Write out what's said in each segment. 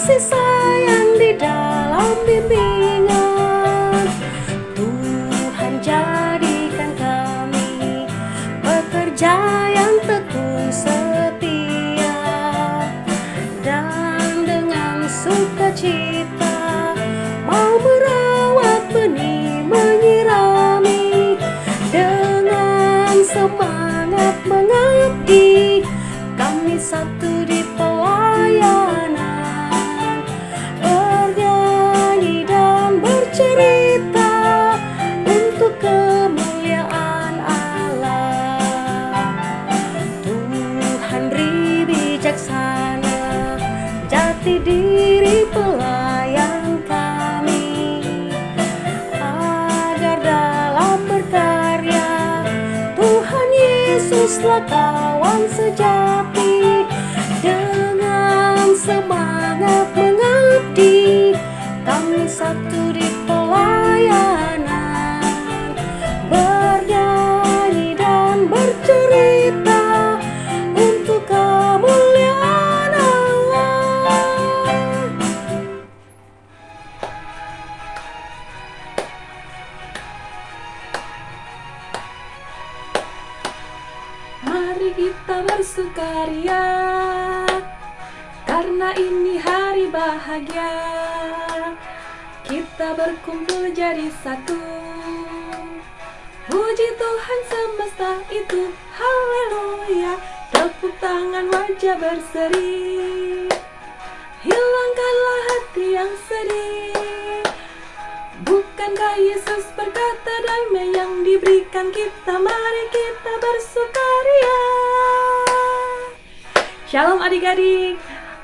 kasih sayang di dalam bimbingan. Tuhan jadikan kami pekerja yang tekun setia, dan dengan sukacita mau merawat benih, menyirami, dengan semangat mengabdi. Kami satu di pelayanan, bernyanyi dan bercerita untuk kemuliaan Allah. Tuhan beri bijaksana, jati diri pelayan kami, agar dalam berkarya Tuhan Yesuslah kawan sejati. Dengan semangat mengabdi, kami satu di pelayanan, bernyanyi dan bercerita untuk kemuliaan Allah. Mari kita bersukaria, karena ini hari bahagia. Kita berkumpul jadi satu, puji Tuhan semesta itu, haleluya. Tepuk tangan, wajah berseri, hilangkanlah hati yang sedih. Bukankah Yesus berkata damai yang diberikan kita, mari kita bersukaria. Shalom adik-adik,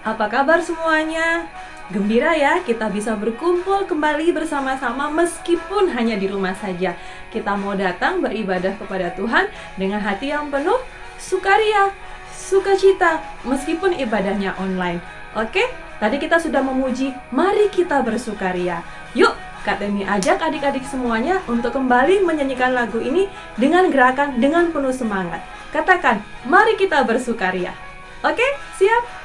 apa kabar semuanya? Gembira ya kita bisa berkumpul kembali bersama-sama meskipun hanya di rumah saja. Kita mau datang beribadah kepada Tuhan dengan hati yang penuh sukaria, sukacita, meskipun ibadahnya online. Oke, tadi kita sudah memuji, mari kita bersukaria. Yuk, Kak Temi ajak adik-adik semuanya untuk kembali menyanyikan lagu ini dengan gerakan, dengan penuh semangat. Katakan, mari kita bersukaria. Oke, siap?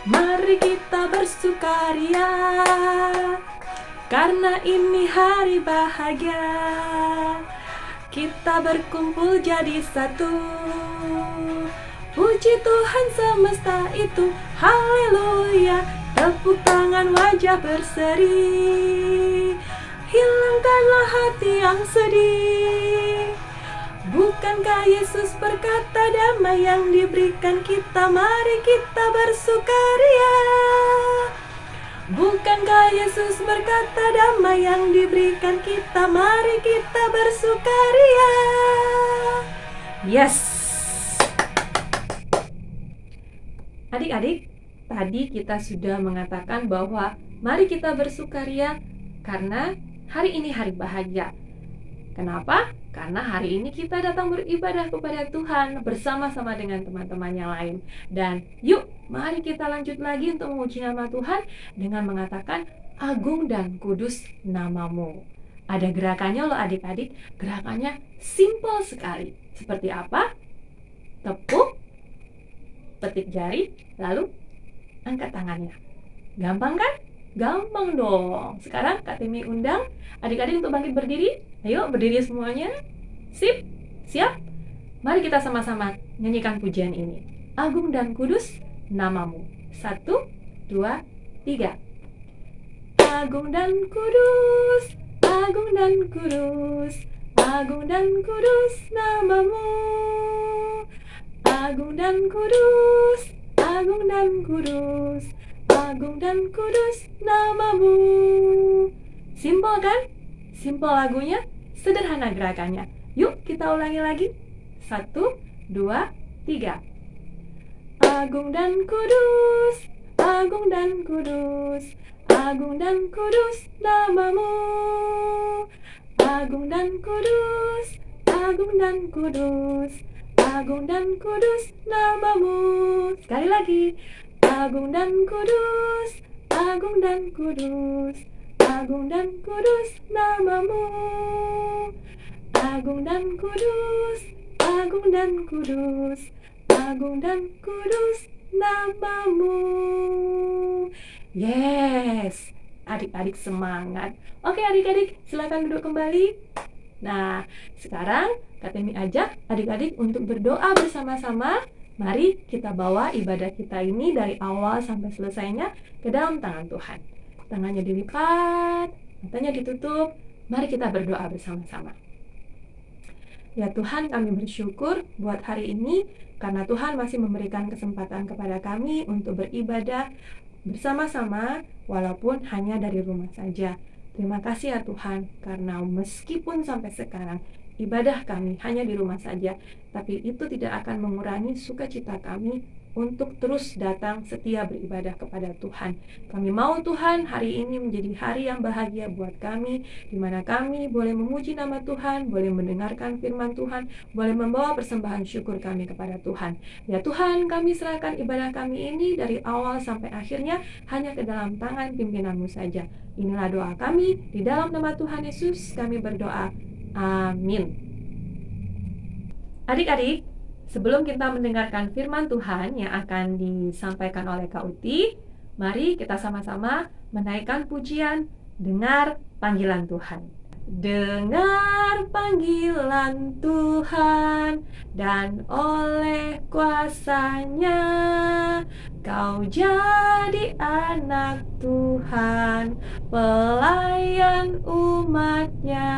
Mari kita bersukaria, karena ini hari bahagia. Kita berkumpul jadi satu, puji Tuhan semesta itu, haleluya. Tepuk tangan, wajah berseri, hilangkanlah hati yang sedih. Bukankah Yesus berkata damai yang diberikan kita, mari kita bersukaria. Bukankah Yesus berkata damai yang diberikan kita, mari kita bersukaria. Yes. Adik-adik, tadi kita sudah mengatakan bahwa mari kita bersukaria karena hari ini hari bahagia. Kenapa? Karena hari ini kita datang beribadah kepada Tuhan bersama-sama dengan teman-teman yang lain. Dan yuk, mari kita lanjut lagi untuk memuji nama Tuhan dengan mengatakan, agung dan kudus namamu. Ada gerakannya loh adik-adik, gerakannya simple sekali. Seperti apa? Tepuk, petik jari, lalu angkat tangannya. Gampang kan? Gampang dong. Sekarang Kak Temi undang adik-adik untuk bangkit berdiri. Ayo berdiri semuanya. Sip, siap. Mari kita sama-sama nyanyikan pujian ini. Agung dan kudus namamu. 1, 2, 3. Agung dan kudus, agung dan kudus, agung dan kudus namamu. Agung dan kudus, agung dan kudus, agung dan kudus namamu. Simpel kan? Simpel lagunya, sederhana gerakannya. Yuk kita ulangi lagi. 1, 2, 3. Agung dan kudus, agung dan kudus, agung dan kudus namamu. Agung dan kudus, agung dan kudus, agung dan kudus namamu. Sekali lagi. Agung dan kudus, agung dan kudus, agung dan kudus namamu. Agung dan kudus, agung dan kudus, agung dan kudus namamu. Yes, adik-adik semangat. Oke adik-adik, silakan duduk kembali. Nah, sekarang Kak Temi ajak adik-adik untuk berdoa bersama-sama. Mari kita bawa ibadah kita ini dari awal sampai selesainya ke dalam tangan Tuhan. Tangannya dilipat, matanya ditutup. Mari kita berdoa bersama-sama. Ya Tuhan, kami bersyukur buat hari ini karena Tuhan masih memberikan kesempatan kepada kami untuk beribadah bersama-sama walaupun hanya dari rumah saja. Terima kasih ya Tuhan, karena meskipun sampai sekarang ibadah kami hanya di rumah saja, tapi itu tidak akan mengurangi sukacita kami untuk terus datang setia beribadah kepada Tuhan. Kami mau Tuhan hari ini menjadi hari yang bahagia buat kami, di mana kami boleh memuji nama Tuhan, boleh mendengarkan firman Tuhan, boleh membawa persembahan syukur kami kepada Tuhan. Ya Tuhan, kami serahkan ibadah kami ini dari awal sampai akhirnya hanya ke dalam tangan pimpinan-Mu saja. Inilah doa kami, di dalam nama Tuhan Yesus kami berdoa. Amin. Adik-adik, sebelum kita mendengarkan firman Tuhan yang akan disampaikan oleh Kak Uti, mari kita sama-sama menaikkan pujian Dengar Panggilan Tuhan. Dengar panggilan Tuhan, dan oleh kuasa-Nya kau jadi anak Tuhan, pelayan umat-Nya.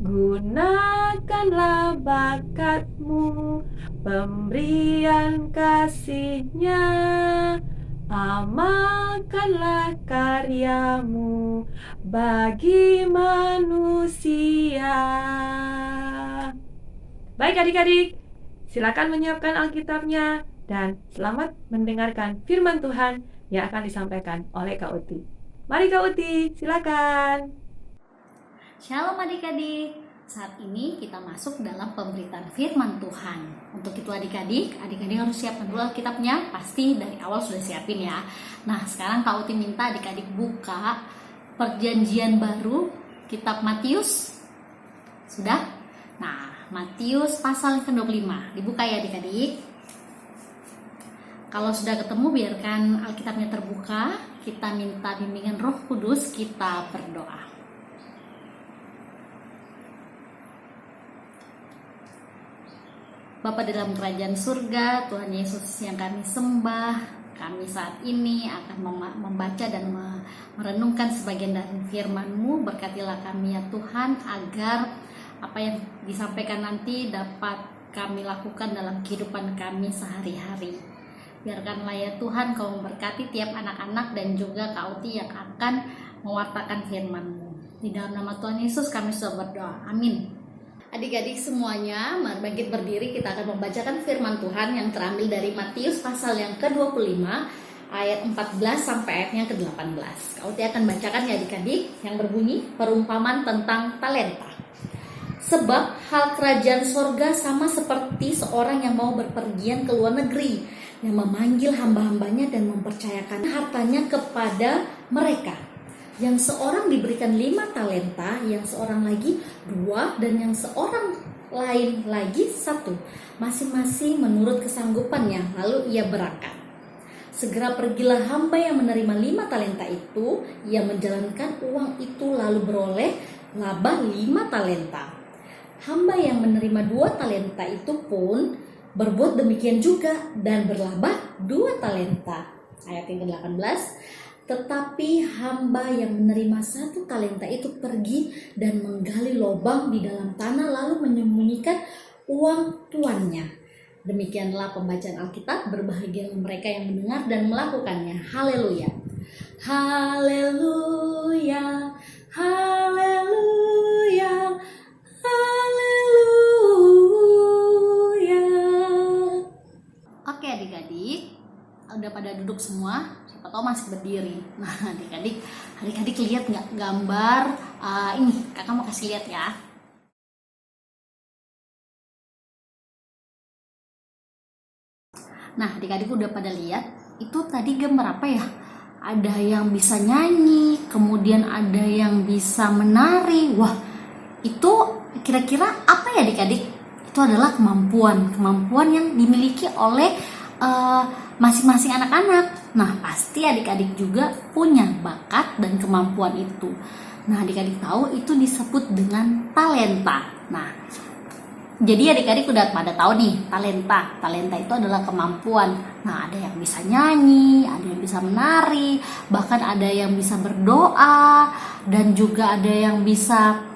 Gunakanlah bakatmu, pemberian kasih-Nya, amalkanlah karyamu bagi manusia. Baik adik-adik, silakan menyiapkan Alkitabnya dan selamat mendengarkan firman Tuhan yang akan disampaikan oleh Kak Uti. Mari Kak Uti, silakan. Shalom adik-adik, saat ini kita masuk dalam pemberitaan firman Tuhan. Untuk itu adik-adik harus siapkan dulu Alkitabnya, pasti dari awal sudah siapin ya. Nah sekarang Kak Uti minta adik-adik buka Perjanjian Baru, kitab Matius. Sudah? Nah Matius pasal ke-25, dibuka ya adik-adik. Kalau sudah ketemu biarkan Alkitabnya terbuka, kita minta bimbingan Roh Kudus, kita berdoa. Bapa dalam kerajaan surga, Tuhan Yesus yang kami sembah, kami saat ini akan membaca dan merenungkan sebagian dari firman-Mu. Berkatilah kami ya Tuhan, agar apa yang disampaikan nanti dapat kami lakukan dalam kehidupan kami sehari-hari. Biarkanlah ya Tuhan Kau memberkati tiap anak-anak dan juga Kak Uti yang akan mewartakan firman-Mu. Di dalam nama Tuhan Yesus kami sudah berdoa, amin. Adik-adik semuanya, mari bangkit berdiri, kita akan membacakan firman Tuhan yang terambil dari Matius pasal yang ke-25 ayat 14 sampai ayat yang ke-18. Kau akan bacakan ya adik-adik, yang berbunyi perumpamaan tentang talenta. Sebab hal kerajaan sorga sama seperti seorang yang mau berpergian ke luar negeri, yang memanggil hamba-hambanya dan mempercayakan hartanya kepada mereka. Yang seorang diberikan 5 talenta, yang seorang lagi 2, dan yang seorang lain lagi 1, masing-masing menurut kesanggupannya. Lalu ia berangkat. Segera pergilah hamba yang menerima 5 talenta itu. Ia menjalankan uang itu lalu beroleh laba 5 talenta. Hamba yang menerima 2 talenta itu pun berbuat demikian juga dan berlaba 2 talenta. Ayat yang ke-18. Tetapi hamba yang menerima 1 talenta itu pergi dan menggali lubang di dalam tanah lalu menyembunyikan uang tuannya. Demikianlah pembacaan Alkitab. Berbahagialah mereka yang mendengar dan melakukannya. Haleluya. Haleluya. Haleluya. Haleluya. Oke adik-adik, udah pada duduk semua? Atau masih berdiri. Nah adik-adik lihat nggak gambar ini, kakak mau kasih lihat ya. Nah adik-adik udah pada lihat itu tadi gambar apa ya? Ada yang bisa nyanyi, kemudian ada yang bisa menari. Wah itu kira-kira apa ya adik-adik? Itu adalah kemampuan yang dimiliki oleh masing-masing anak-anak. Nah, pasti adik-adik juga punya bakat dan kemampuan itu. Nah, adik-adik tahu itu disebut dengan talenta. Nah, jadi adik-adik udah pada tahu nih talenta. Talenta itu adalah kemampuan. Nah, ada yang bisa nyanyi, ada yang bisa menari, bahkan ada yang bisa berdoa, dan juga ada yang bisa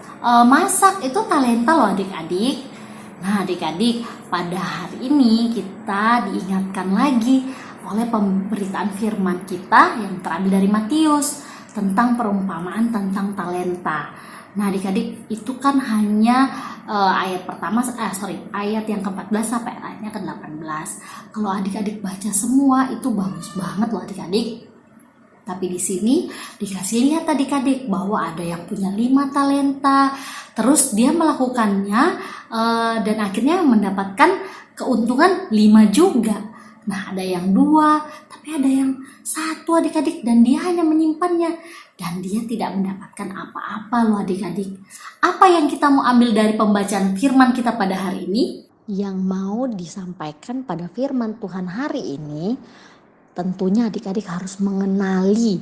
masak. Itu talenta loh adik-adik. Nah, adik-adik, pada hari ini kita diingatkan lagi oleh pemberitaan firman kita yang terambil dari Matius tentang perumpamaan tentang talenta. Nah, adik-adik, itu kan hanya ayat yang ke-14 sampai ayatnya ke-18. Kalau adik-adik baca semua itu bagus banget loh adik-adik. Tapi di sini dikasih lihat adik-adik bahwa ada yang punya 5 talenta, terus dia melakukannya dan akhirnya mendapatkan keuntungan 5 juga. Nah, ada yang 2, tapi ada yang 1 adik-adik, dan dia hanya menyimpannya. Dan dia tidak mendapatkan apa-apa loh adik-adik. Apa yang kita mau ambil dari pembacaan firman kita pada hari ini? Yang mau disampaikan pada firman Tuhan hari ini, tentunya adik-adik harus mengenali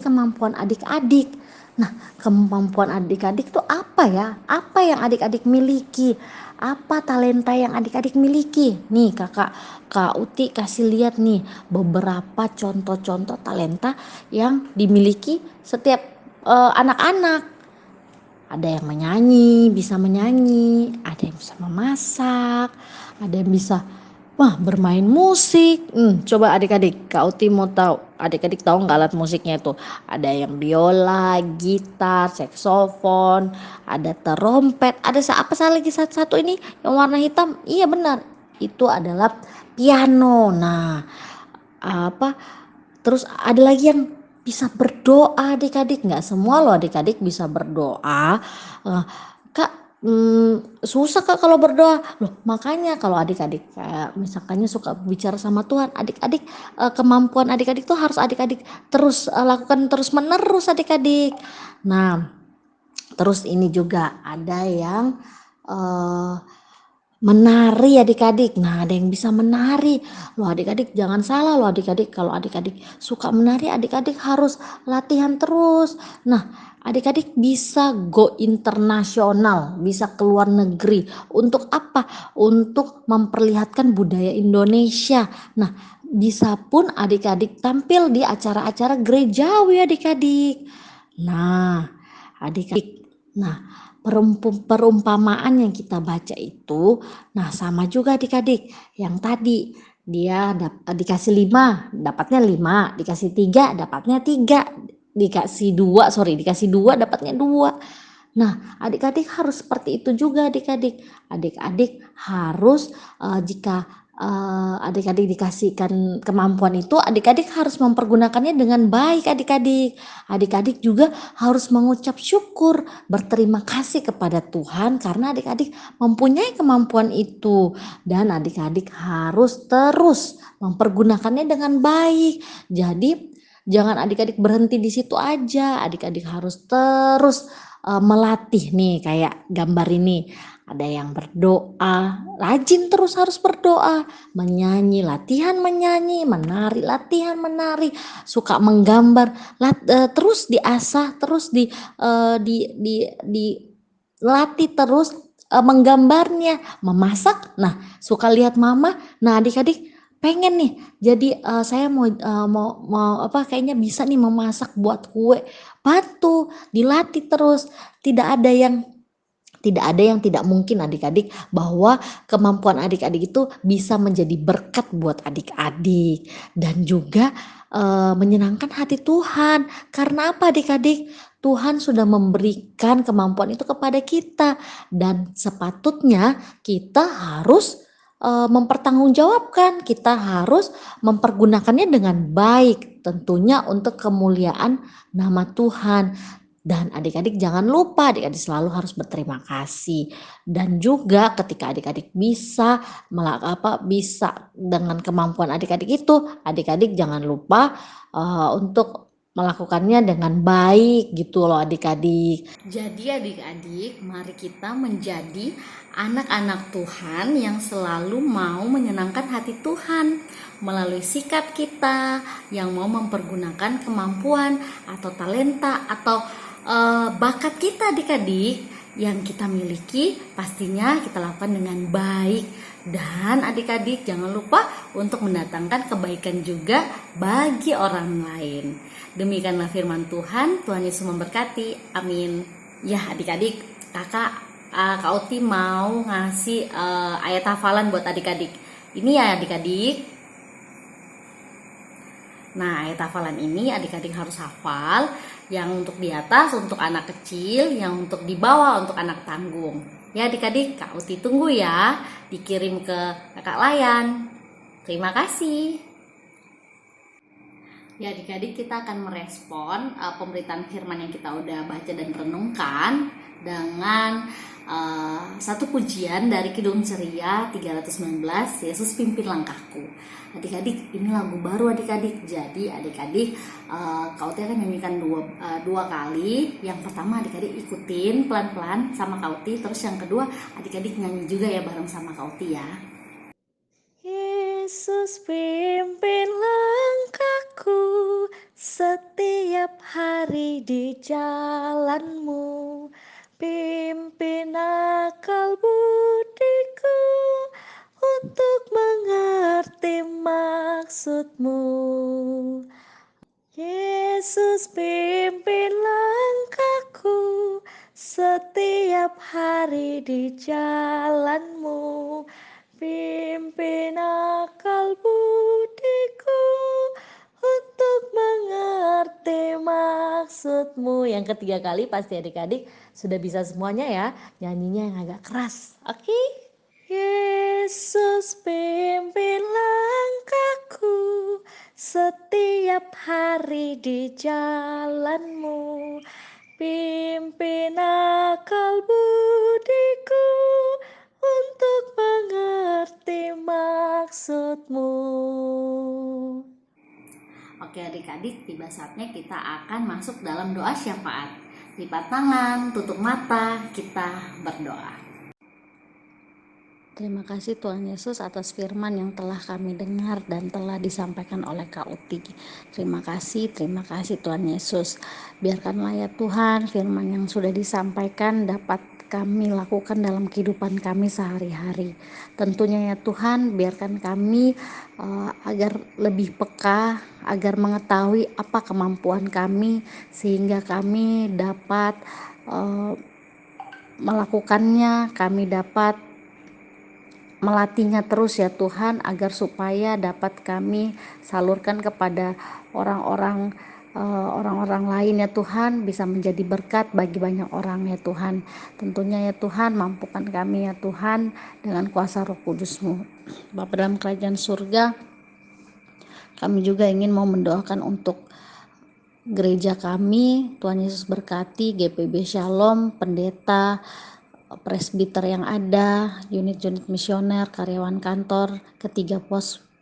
kemampuan adik-adik. Nah, kemampuan adik-adik itu apa ya? Apa yang adik-adik miliki? Apa talenta yang adik-adik miliki? Nih Kak Uti kasih lihat nih beberapa contoh-contoh talenta yang dimiliki setiap anak-anak. Ada yang bisa menyanyi, ada yang bisa memasak, ada yang bisa bermain musik. Coba adik-adik, Kak Uti mau tahu, adik-adik tahu nggak alat musiknya itu? Ada yang biola, gitar, saksofon, ada terompet, ada apa lagi satu ini yang warna hitam? Iya benar, itu adalah piano. Nah, terus ada lagi yang bisa berdoa adik-adik. Nggak semua loh adik-adik bisa berdoa. Kak, susah Kak kalau berdoa loh. Makanya kalau adik-adik misalkannya suka bicara sama Tuhan, adik-adik kemampuan adik-adik tuh harus adik-adik terus lakukan terus menerus adik-adik. Nah, terus ini juga ada yang menari adik-adik. Nah, ada yang bisa menari loh adik-adik. Jangan salah loh adik-adik, kalau adik-adik suka menari, adik-adik harus latihan terus. Nah, adik-adik bisa go internasional, bisa keluar negeri. Untuk apa? Untuk memperlihatkan budaya Indonesia. Nah, bisa pun adik-adik tampil di acara-acara gerejawi adik-adik. Nah, adik-adik, perumpamaan yang kita baca itu, nah sama juga adik-adik. Yang tadi dia dikasih 5, dapatnya 5, dikasih 3, dapatnya 3, dikasih 2, dapatnya 2. Nah, adik-adik harus seperti itu juga adik-adik. Adik-adik harus jika adik-adik dikasihkan kemampuan itu, adik-adik harus mempergunakannya dengan baik adik-adik. Adik-adik juga harus mengucap syukur, berterima kasih kepada Tuhan karena adik-adik mempunyai kemampuan itu. Dan adik-adik harus terus mempergunakannya dengan baik. Jadi jangan adik-adik berhenti di situ aja. Adik-adik harus terus melatih nih, kayak gambar ini. Ada yang berdoa, rajin terus harus berdoa, menyanyi, latihan menyanyi, menari, latihan menari, suka menggambar, terus diasah, terus dilatih terus menggambarnya, memasak. Nah, suka lihat mama. Nah, adik-adik pengen nih, jadi saya mau kayaknya bisa nih memasak buat kue. Bantu, dilatih terus. Tidak ada yang tidak mungkin adik-adik, bahwa kemampuan adik-adik itu bisa menjadi berkat buat adik-adik dan juga menyenangkan hati Tuhan. Karena apa adik-adik? Tuhan sudah memberikan kemampuan itu kepada kita dan sepatutnya kita harus mempertanggungjawabkan, kita harus mempergunakannya dengan baik, tentunya untuk kemuliaan nama Tuhan. Dan adik-adik jangan lupa, adik-adik selalu harus berterima kasih. Dan juga ketika adik-adik bisa dengan kemampuan adik-adik itu, adik-adik jangan lupa untuk melakukannya dengan baik gitu loh adik-adik. Jadi adik-adik, mari kita menjadi anak-anak Tuhan yang selalu mau menyenangkan hati Tuhan melalui sikap kita yang mau mempergunakan kemampuan atau talenta atau bakat kita adik-adik yang kita miliki, pastinya kita lakukan dengan baik. Dan adik-adik jangan lupa untuk mendatangkan kebaikan juga bagi orang lain. Demikianlah firman Tuhan. Tuhan Yesus memberkati. Amin. Ya adik-adik, Kak Oti mau ngasih ayat hafalan buat adik-adik. Ini ya adik-adik. Nah, ayat hafalan ini adik-adik harus hafal. Yang untuk di atas untuk anak kecil, yang untuk di bawah untuk anak tanggung. Ya adik-adik, Kak Uti tunggu ya. Dikirim ke Kakak Layan. Terima kasih. Ya adik-adik, kita akan merespon pemberitaan firman yang kita udah baca dan renungkan dengan satu pujian dari Kidung Ceria 319, Yesus Pimpin Langkahku. Adik-adik, ini lagu baru adik-adik. Jadi adik-adik, Kak Uti akan nyanyikan dua kali. Yang pertama adik-adik ikutin pelan-pelan sama Kak Uti. Terus yang kedua adik-adik nyanyi juga ya bareng sama Kak Uti ya. Yesus pimpin langkahku setiap hari di jalanmu, pimpin akal budiku untuk mengerti maksudmu. Yesus pimpin langkahku setiap hari di jalanmu, pimpin akal budiku untuk mengerti maksudmu. Yang ketiga kali pasti adik-adik sudah bisa semuanya ya. Nyanyinya yang agak keras. Oke? Yesus pimpin langkahku setiap hari di jalanmu, pimpin akal budiku untuk mengerti maksudmu. Oke adik-adik, tiba saatnya kita akan masuk dalam doa syafaat. Lipat tangan, tutup mata, kita berdoa. Terima kasih Tuhan Yesus atas firman yang telah kami dengar dan telah disampaikan oleh Kak Uti. Terima kasih Tuhan Yesus. Biarkanlah ya Tuhan firman yang sudah disampaikan dapat kami lakukan dalam kehidupan kami sehari-hari. Tentunya ya Tuhan, biarkan kami agar lebih peka, agar mengetahui apa kemampuan kami sehingga kami dapat melakukannya, kami dapat melatihnya terus ya Tuhan, agar supaya dapat kami salurkan kepada orang-orang lain ya Tuhan, bisa menjadi berkat bagi banyak orang ya Tuhan. Tentunya ya Tuhan, mampukan kami ya Tuhan dengan kuasa Roh Kudus-Mu. Bapa dalam kerajaan surga, kami juga ingin mau mendoakan untuk gereja kami. Tuhan Yesus berkati GPB Shalom, pendeta, presbiter yang ada, unit-unit misioner, karyawan kantor, ketiga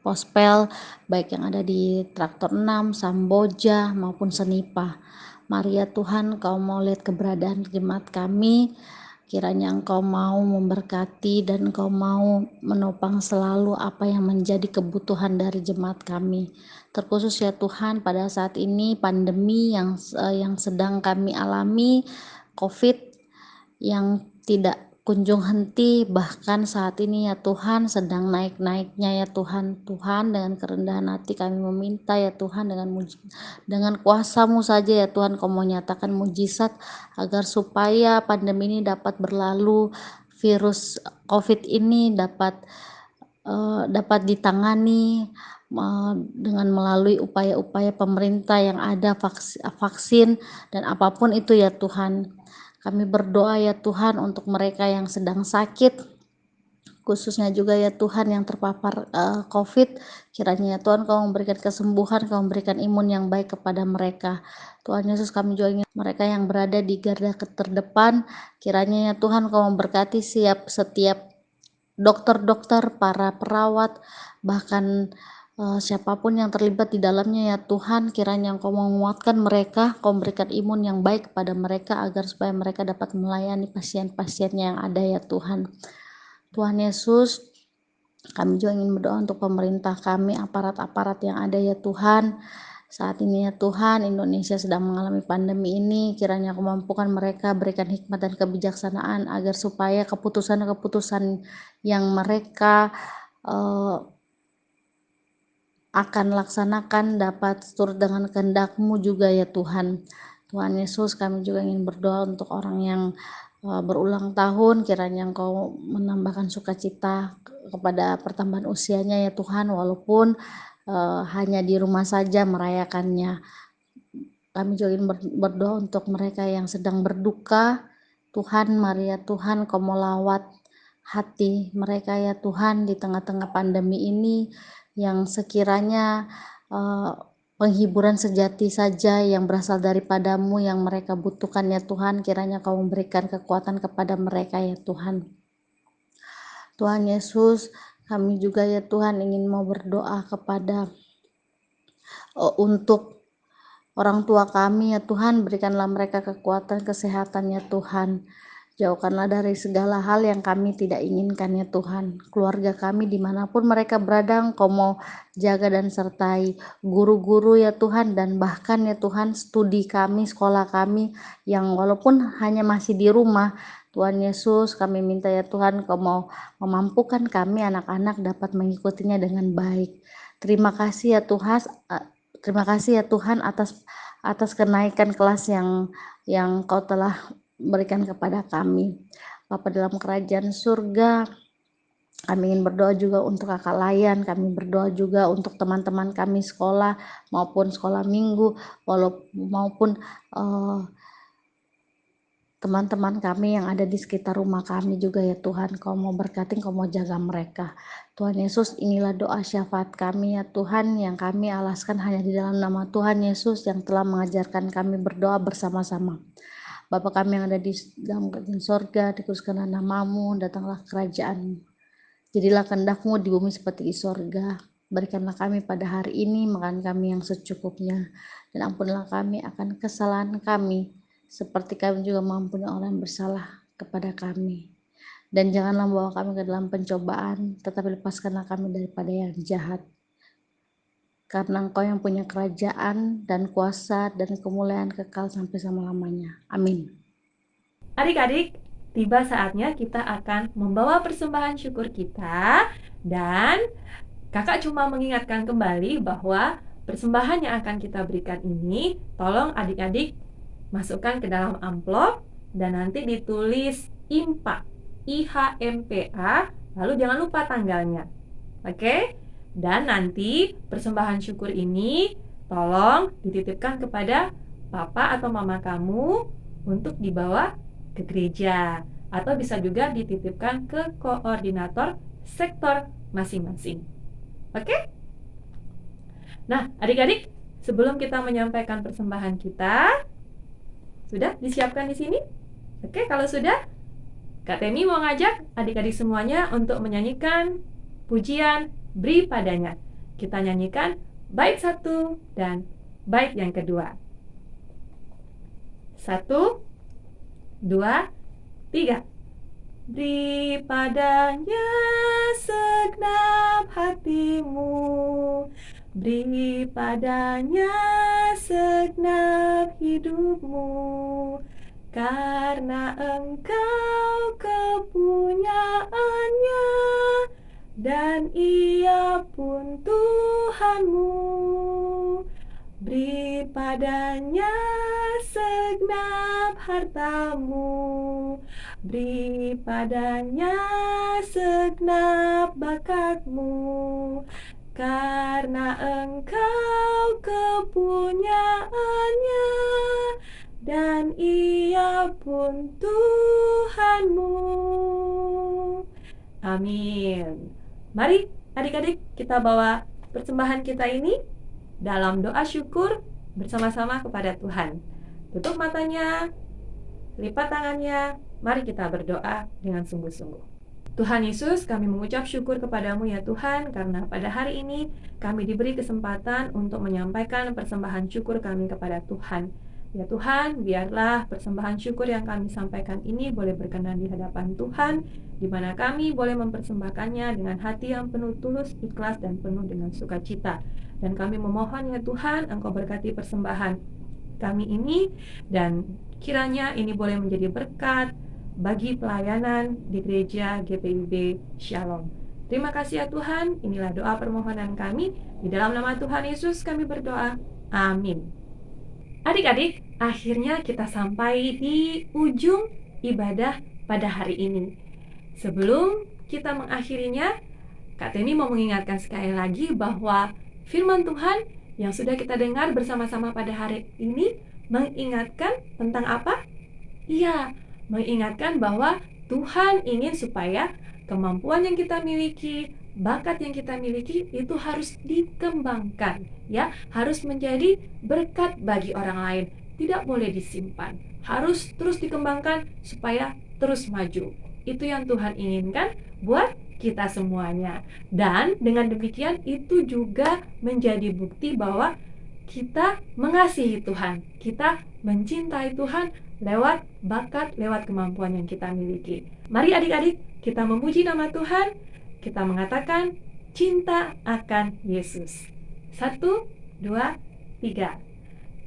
pospel, baik yang ada di Traktor 6, Samboja maupun Senipa. Mari ya Tuhan, Kau mau lihat keberadaan jemaat kami, kiranya Engkau mau memberkati dan Engkau mau menopang selalu apa yang menjadi kebutuhan dari jemaat kami. Terkhusus ya Tuhan, pada saat ini pandemi yang sedang kami alami, COVID yang tidak kunjung henti, bahkan saat ini ya Tuhan sedang naik-naiknya ya Tuhan. Tuhan, dengan kerendahan hati kami meminta ya Tuhan, dengan kuasa-Mu saja ya Tuhan, Kau mau nyatakan mujizat agar supaya pandemi ini dapat berlalu, virus COVID ini dapat ditangani dengan melalui upaya-upaya pemerintah yang ada, vaksin dan apapun itu ya Tuhan. Kami berdoa ya Tuhan untuk mereka yang sedang sakit, khususnya juga ya Tuhan yang terpapar COVID. Kiranya ya Tuhan Kau memberikan kesembuhan, Kau memberikan imun yang baik kepada mereka. Tuhan Yesus, kami juga ingin mereka yang berada di garda terdepan, kiranya ya Tuhan Kau memberkati setiap dokter-dokter, para perawat, bahkan siapapun yang terlibat di dalamnya ya Tuhan, kiranya Engkau menguatkan mereka, Kau memberikan imun yang baik kepada mereka agar supaya mereka dapat melayani pasien-pasiennya yang ada ya Tuhan. Tuhan Yesus, kami juga ingin berdoa untuk pemerintah kami, aparat-aparat yang ada ya Tuhan. Saat ini ya Tuhan, Indonesia sedang mengalami pandemi ini, kiranya Kau mampukan mereka, berikan hikmat dan kebijaksanaan agar supaya keputusan-keputusan yang mereka akan laksanakan dapat turut dengan kehendak-Mu juga ya Tuhan. Tuhan Yesus, kami juga ingin berdoa untuk orang yang berulang tahun, kiranya Engkau menambahkan sukacita kepada pertambahan usianya ya Tuhan, walaupun hanya di rumah saja merayakannya. Kami juga ingin berdoa untuk mereka yang sedang berduka. Tuhan, mari ya Tuhan, Kau melawat hati mereka ya Tuhan di tengah-tengah pandemi ini, yang sekiranya penghiburan sejati saja yang berasal daripada-Mu yang mereka butuhkan ya Tuhan, kiranya Kau memberikan kekuatan kepada mereka ya Tuhan. Tuhan Yesus, kami juga ya Tuhan ingin mau berdoa kepada untuk orang tua kami ya Tuhan, berikanlah mereka kekuatan, kesehatan ya Tuhan. Jauhkanlah dari segala hal yang kami tidak inginkan ya Tuhan. Keluarga kami dimanapun mereka berada, Engkau mau jaga dan sertai. Guru-guru ya Tuhan, dan bahkan ya Tuhan studi kami, sekolah kami yang walaupun hanya masih di rumah, Tuhan Yesus, kami minta ya Tuhan, Kau mau memampukan kami anak-anak dapat mengikutinya dengan baik. Terima kasih ya Tuhan. Terima kasih ya Tuhan atas kenaikan kelas yang Kau telah berikan kepada kami. Bapa dalam kerajaan surga, kami ingin berdoa juga untuk kakak Layan, kami berdoa juga untuk teman-teman kami sekolah maupun sekolah minggu, maupun teman-teman kami yang ada di sekitar rumah kami juga ya Tuhan. Kau mau berkati, Kau mau jaga mereka. Tuhan Yesus, inilah doa syafaat kami ya Tuhan, yang kami alaskan hanya di dalam nama Tuhan Yesus yang telah mengajarkan kami berdoa bersama-sama. Bapa kami yang ada di dalam kerajaan sorga, dikuduskanlah nama-Mu, datanglah kerajaan-Mu. Jadilah kehendak-Mu di bumi seperti di sorga. Berikanlah kami pada hari ini makan kami yang secukupnya, dan ampunilah kami akan kesalahan kami, seperti kami juga mengampuni orang yang bersalah kepada kami. Dan janganlah membawa kami ke dalam pencobaan, tetapi lepaskanlah kami daripada yang jahat. Karena Engkau yang punya kerajaan dan kuasa dan kemuliaan kekal sampai selama-lamanya. Amin. Adik-adik, tiba saatnya kita akan membawa persembahan syukur kita, dan kakak cuma mengingatkan kembali bahwa persembahan yang akan kita berikan ini, tolong adik-adik masukkan ke dalam amplop dan nanti ditulis IMPA, IHMPA, lalu jangan lupa tanggalnya. Oke? Dan nanti persembahan syukur ini tolong dititipkan kepada papa atau mama kamu untuk dibawa ke gereja, atau bisa juga dititipkan ke koordinator sektor masing-masing. Oke? Nah, adik-adik, sebelum kita menyampaikan persembahan kita, sudah disiapkan di sini? Oke, kalau sudah, Kak Temi mau ngajak adik-adik semuanya untuk menyanyikan pujian Beri Padanya. Kita nyanyikan bait 1 dan bait yang kedua. 1, 2, 3. Beri padanya segenap hatimu, beri padanya segenap hidupmu, karena engkau kepunyaannya, dan Ia pun Tuhanmu. Beri padanya segenap hartamu, beri padanya segenap bakatmu, karena engkau kepunyaannya, dan Ia pun Tuhanmu. Amin. Mari adik-adik kita bawa persembahan kita ini dalam doa syukur bersama-sama kepada Tuhan. Tutup matanya, lipat tangannya, mari kita berdoa dengan sungguh-sungguh. Tuhan Yesus, kami mengucap syukur kepadamu ya Tuhan, karena pada hari ini kami diberi kesempatan untuk menyampaikan persembahan syukur kami kepada Tuhan. Ya Tuhan, biarlah persembahan syukur yang kami sampaikan ini boleh berkenan di hadapan Tuhan, di mana kami boleh mempersembahkannya dengan hati yang penuh tulus, ikhlas, dan penuh dengan sukacita. Dan kami memohon ya Tuhan, Engkau berkati persembahan kami ini, dan kiranya ini boleh menjadi berkat bagi pelayanan di gereja GPIB Shalom. Terima kasih ya Tuhan, inilah doa permohonan kami. Di dalam nama Tuhan Yesus kami berdoa. Amin. Adik-adik, akhirnya kita sampai di ujung ibadah pada hari ini. Sebelum kita mengakhirinya, Kak Temi mau mengingatkan sekali lagi bahwa firman Tuhan yang sudah kita dengar bersama-sama pada hari ini mengingatkan tentang apa? Iya, mengingatkan bahwa Tuhan ingin supaya kemampuan yang kita miliki, bakat yang kita miliki itu harus dikembangkan, ya, harus menjadi berkat bagi orang lain, tidak boleh disimpan, harus terus dikembangkan supaya terus maju. Itu yang Tuhan inginkan buat kita semuanya. Dan dengan demikian itu juga menjadi bukti bahwa kita mengasihi Tuhan, kita mencintai Tuhan lewat bakat, lewat kemampuan yang kita miliki. Mari adik-adik, kita memuji nama Tuhan, kita mengatakan cinta akan Yesus. 1, 2, 3.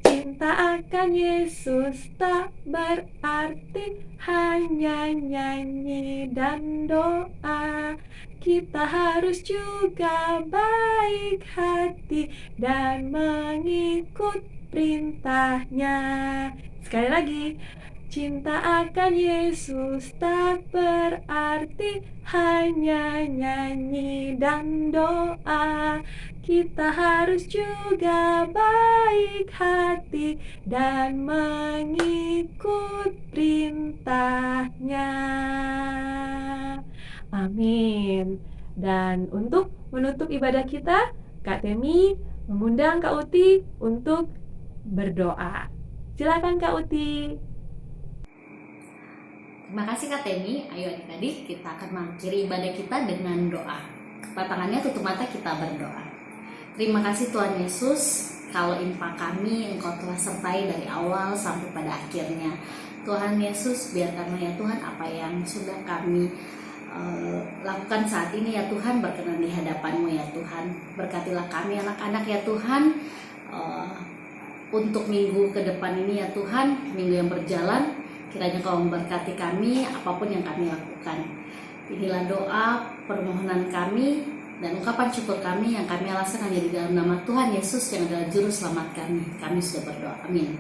Cinta akan Yesus tak berarti hanya nyanyi dan doa. Kita harus juga baik hati dan mengikut perintahnya. Sekali lagi, cinta akan Yesus tak berarti hanya nyanyi dan doa. Kita harus juga baik hati dan mengikut perintahnya. Amin. Dan untuk menutup ibadah kita, Kak Temi mengundang Kak Uti untuk berdoa. Silakan Kak Uti. Terima kasih Kak Temi. Ayo adik-adik, kita akan mengakhiri ibadah kita dengan doa. Tangannya tutup mata, kita berdoa. Terima kasih Tuhan Yesus, kalau infak kami Engkau telah sertai dari awal sampai pada akhirnya. Tuhan Yesus, biarkanlah ya Tuhan apa yang sudah kami lakukan saat ini ya Tuhan berkenan di hadapan-Mu ya Tuhan. Berkatilah kami anak-anak ya Tuhan, untuk minggu ke depan ini ya Tuhan, minggu yang berjalan, kiranya Kau memberkati kami apapun yang kami lakukan. Inilah doa permohonan kami dan ungkapan syukur kami yang kami alaskan hanya di dalam nama Tuhan Yesus yang adalah juru selamat kami. Kami sudah berdoa. Amin.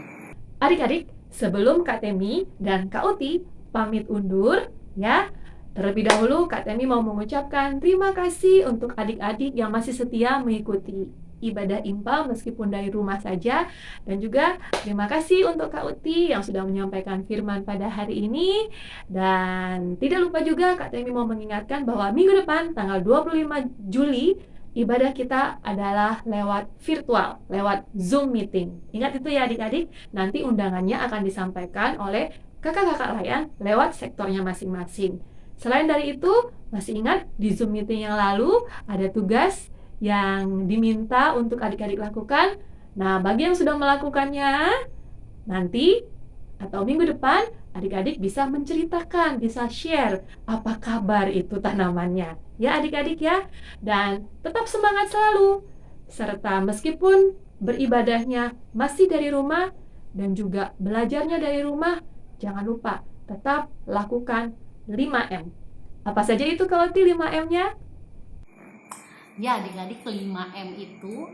Adik-adik, sebelum Kak Temi dan Kak Uti pamit undur, ya, terlebih dahulu Kak Temi mau mengucapkan terima kasih untuk adik-adik yang masih setia mengikuti ibadah IMPA meskipun dari rumah saja. Dan juga terima kasih untuk Kak Uti yang sudah menyampaikan firman pada hari ini. Dan tidak lupa juga Kak Temi mau mengingatkan bahwa minggu depan tanggal 25 Juli ibadah kita adalah lewat virtual, lewat Zoom meeting. Ingat itu ya adik-adik, nanti undangannya akan disampaikan oleh kakak-kakak layan lewat sektornya masing-masing. Selain dari itu, masih ingat di Zoom meeting yang lalu ada tugas yang diminta untuk adik-adik lakukan. Nah, bagi yang sudah melakukannya, nanti atau minggu depan adik-adik bisa menceritakan, bisa share apa kabar itu tanamannya. Ya adik-adik ya. Dan tetap semangat selalu. Serta meskipun beribadahnya masih dari rumah dan juga belajarnya dari rumah, jangan lupa tetap lakukan 5M. Apa saja itu kalau 5M-nya? Ya adik-adik, 5M itu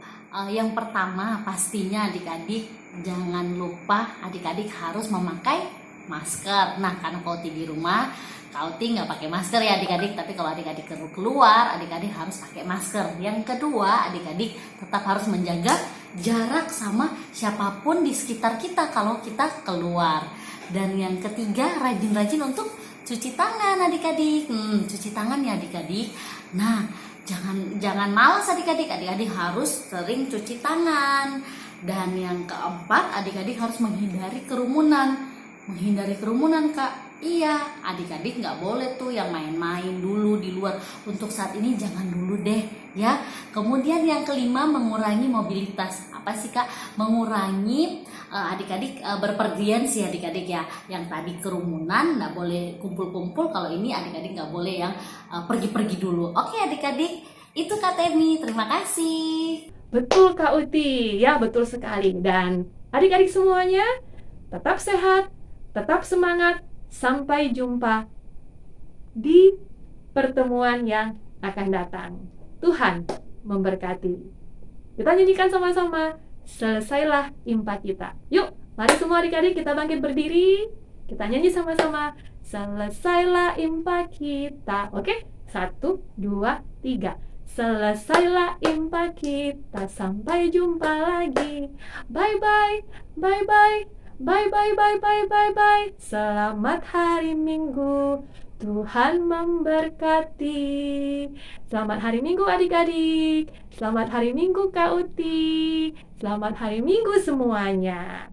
yang pertama pastinya adik-adik jangan lupa adik-adik harus memakai masker. Nah karena Kauti di rumah, Kauti nggak pakai masker ya adik-adik, tapi kalau adik-adik keluar adik-adik harus pakai masker. Yang kedua adik-adik tetap harus menjaga jarak sama siapapun di sekitar kita kalau kita keluar. Dan yang ketiga rajin-rajin untuk cuci tangan adik-adik. Cuci tangan ya adik-adik. Nah Jangan malas adik-adik harus sering cuci tangan. Dan yang keempat, adik-adik harus menghindari kerumunan. Menghindari kerumunan Kak, Iya, adik-adik nggak boleh tuh yang main-main dulu di luar. Untuk saat ini jangan dulu deh ya. Kemudian yang kelima, mengurangi mobilitas. Apa sih Kak? Mengurangi adik-adik berpergian sih adik-adik ya. Yang tadi kerumunan nggak boleh kumpul-kumpul. Kalau ini adik-adik nggak boleh yang pergi-pergi dulu. Oke adik-adik, itu Kak Temi. Terima kasih. Betul Kak Uti, ya betul sekali. Dan adik-adik semuanya tetap sehat, tetap semangat. Sampai jumpa di pertemuan yang akan datang. Tuhan memberkati. Kita nyanyikan sama-sama, selesailah impak kita. Yuk, mari semua adik-adik kita bangkit berdiri. Kita nyanyi sama-sama, selesailah impak kita. Oke, 1, 2, 3. Selesailah impak kita, sampai jumpa lagi. Bye-bye, bye-bye. Bye bye bye bye bye bye. Selamat hari Minggu. Tuhan memberkati. Selamat hari Minggu adik-adik. Selamat hari Minggu Kak Uti. Selamat hari Minggu semuanya.